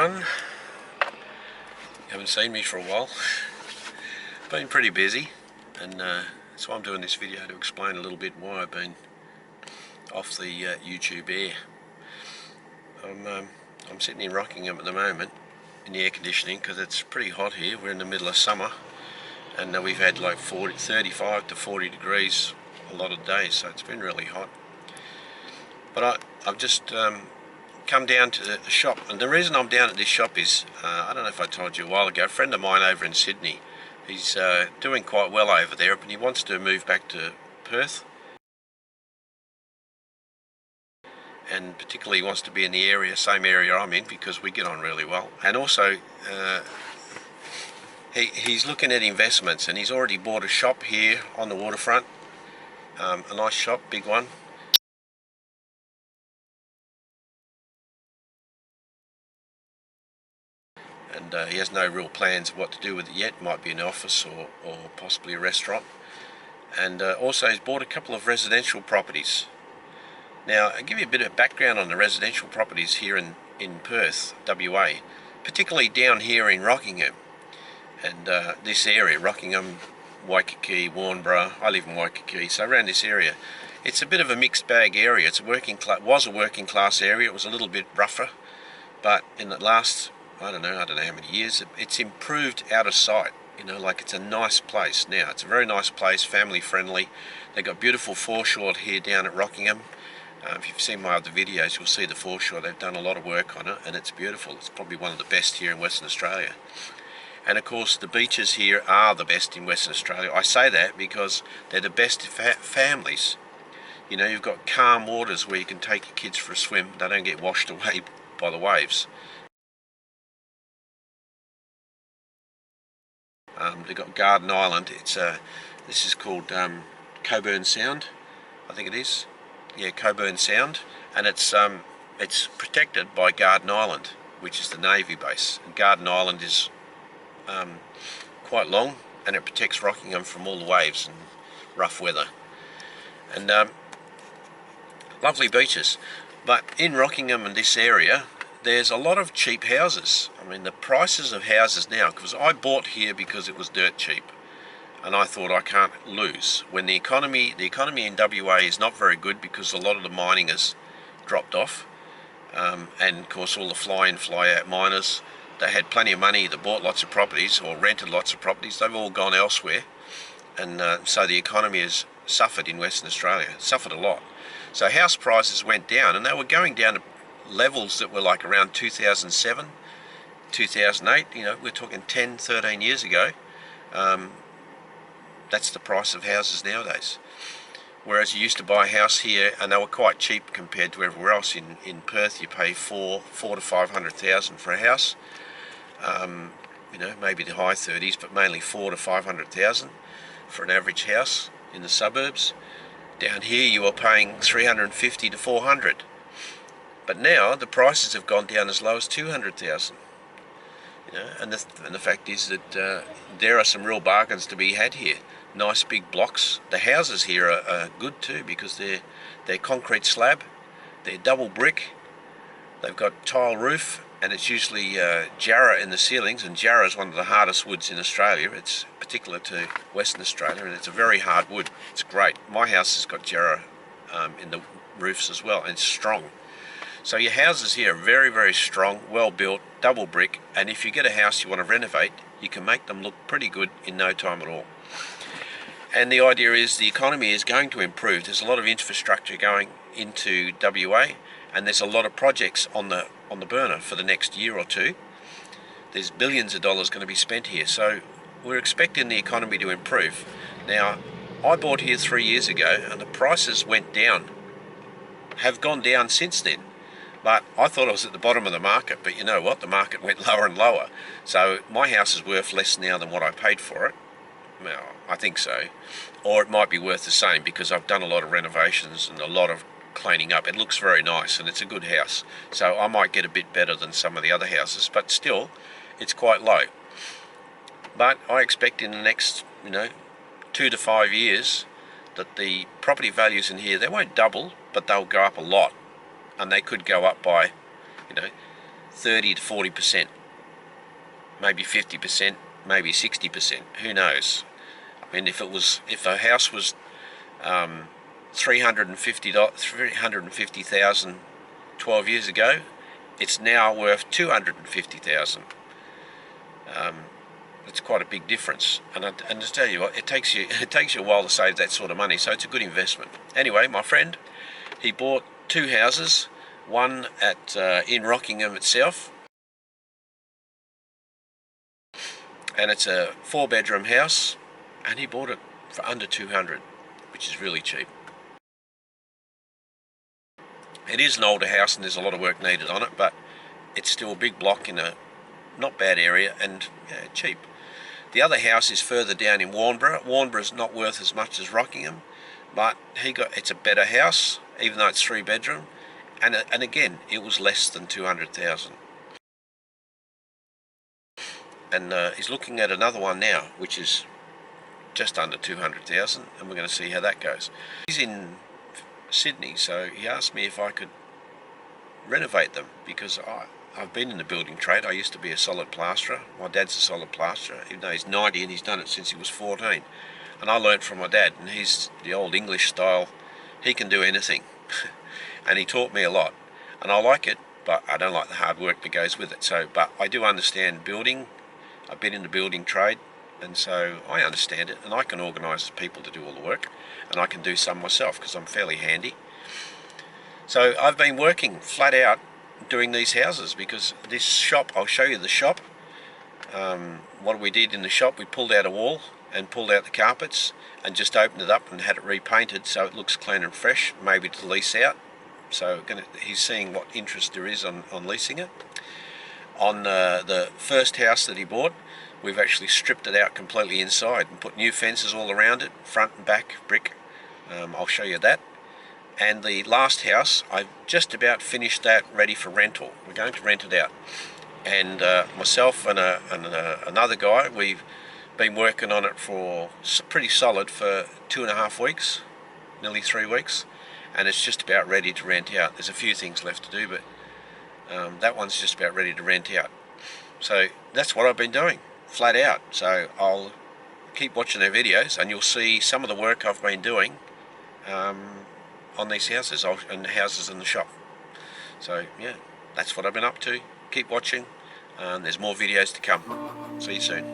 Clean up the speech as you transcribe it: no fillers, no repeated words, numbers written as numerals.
everyone. You haven't seen me for a while. Been pretty busy, and that's why I'm doing this video, to explain a little bit why I've been off the YouTube air. I'm sitting in Rockingham at the moment in the air conditioning because it's pretty hot here. We're in the middle of summer, and we've had like 35 to 40 degrees a lot of days, so it's been really hot. But I've just come down to the shop, and the reason I'm down at this shop is, I don't know if I told you a while ago, a friend of mine over in Sydney, he's doing quite well over there, but he wants to move back to Perth, and particularly he wants to be in the area, same area I'm in, because we get on really well. And also he's looking at investments, and he's already bought a shop here on the waterfront, a nice shop, big one. And he has no real plans of what to do with it yet. Might be an office or possibly a restaurant. And also he's bought a couple of residential properties. Now, I'll give you a bit of background on the residential properties here in Perth, WA, particularly down here in Rockingham. And this area, Rockingham, Waikiki, Warnbro, I live in Waikiki, so around this area. It's a bit of a mixed bag area. It's was a working class area. It was a little bit rougher, but in the last, I don't know how many years, it's improved out of sight. You know, like, it's a nice place now. It's a very nice place, family friendly. They've got beautiful foreshore here down at Rockingham. If you've seen my other videos, you'll see the foreshore. They've done a lot of work on it, and it's beautiful. It's probably one of the best here in Western Australia. And of course, the beaches here are the best in Western Australia. I say that because they're the best families. You know, you've got calm waters where you can take your kids for a swim. They don't get washed away by the waves. They've got Garden Island. This is called Coburn Sound, I think it is. Yeah, Coburn Sound, and it's protected by Garden Island, which is the Navy base. And Garden Island is quite long, and it protects Rockingham from all the waves and rough weather. And lovely beaches. But in Rockingham and this area, there's a lot of cheap houses. I mean, the prices of houses now, because I bought here because it was dirt cheap, and I thought, I can't lose. When the economy in WA is not very good because a lot of the mining has dropped off, and of course all the fly-in, fly-out miners, they had plenty of money, they bought lots of properties or rented lots of properties, they've all gone elsewhere, and so the economy has suffered in Western Australia, suffered a lot. So house prices went down, and they were going down to levels that were like around 2007, 2008, you know, we're talking 10, 13 years ago. That's the price of houses nowadays. Whereas you used to buy a house here, and they were quite cheap compared to everywhere else. In Perth, you pay four to 500,000 for a house. You know, maybe the high 30s, but mainly 4 to 500,000 for an average house in the suburbs. Down here, you are paying 350 to 400. But now the prices have gone down as low as 200,000. You know, and the fact is that there are some real bargains to be had here. Nice big blocks. The houses here are good too, because they're concrete slab, they're double brick, they've got tile roof, and it's usually jarrah in the ceilings. And jarrah is one of the hardest woods in Australia. It's particular to Western Australia, and it's a very hard wood. It's great. My house has got jarrah in the roofs as well, and it's strong. So your houses here are very, very strong, well built, double brick, and if you get a house you want to renovate, you can make them look pretty good in no time at all. And the idea is the economy is going to improve. There's a lot of infrastructure going into WA, and there's a lot of projects on the burner for the next year or two. There's billions of dollars going to be spent here, so we're expecting the economy to improve. Now, I bought here 3 years ago, and the prices went down, have gone down since then. But I thought I was at the bottom of the market, but you know what? The market went lower and lower. So my house is worth less now than what I paid for it. Well, I think so. Or it might be worth the same, because I've done a lot of renovations and a lot of cleaning up. It looks very nice, and it's a good house. So I might get a bit better than some of the other houses, but still, it's quite low. But I expect in the next, 2 to 5 years, that the property values in here, they won't double, but they'll go up a lot. And they could go up by, 30 to 40%, maybe 50%, maybe 60%. Who knows? I mean, if a house was 350,000 12 years ago, it's now worth 250,000. It's quite a big difference, and to tell you what, it takes you a while to save that sort of money, so it's a good investment. Anyway, my friend, he bought 2 houses, one in Rockingham itself, and it's a 4-bedroom house, and he bought it for under 200, which is really cheap. It is an older house and there's a lot of work needed on it, but it's still a big block in a not bad area and cheap. The other house is further down in Warnbro. Warnbro's not worth as much as Rockingham, but it's a better house, even though it's 3-bedroom, and again, it was less than 200,000. And he's looking at another one now, which is just under 200,000, and we're going to see how that goes. He's in Sydney, so he asked me if I could renovate them, because I've been in the building trade. I used to be a solid plasterer. My dad's a solid plasterer, even though he's 90 and he's done it since he was 14. And I learnt from my dad, and he's the old English style. He can do anything. And he taught me a lot. And I like it, but I don't like the hard work that goes with it. But I do understand building. I've been in the building trade, and so I understand it, and I can organise people to do all the work, and I can do some myself because I'm fairly handy. So I've been working flat out doing these houses, because this shop, I'll show you the shop. What we did in the shop, we pulled out a wall and pulled out the carpets and just opened it up and had it repainted so it looks clean and fresh, maybe to lease out. So he's seeing what interest there is on leasing it. On the first house that he bought, we've actually stripped it out completely inside and put new fences all around it, front and back, brick. I'll show you that. And the last house, I've just about finished that, ready for rental. We're going to rent it out. And myself and another guy, we've been working on it for pretty solid for 2.5 weeks, nearly 3 weeks. And it's just about ready to rent out. There's a few things left to do, but that one's just about ready to rent out. So that's what I've been doing, flat out. So I'll keep watching their videos and you'll see some of the work I've been doing on these houses and the houses in the shop. So yeah, that's what I've been up to. Keep watching, there's more videos to come. See you soon.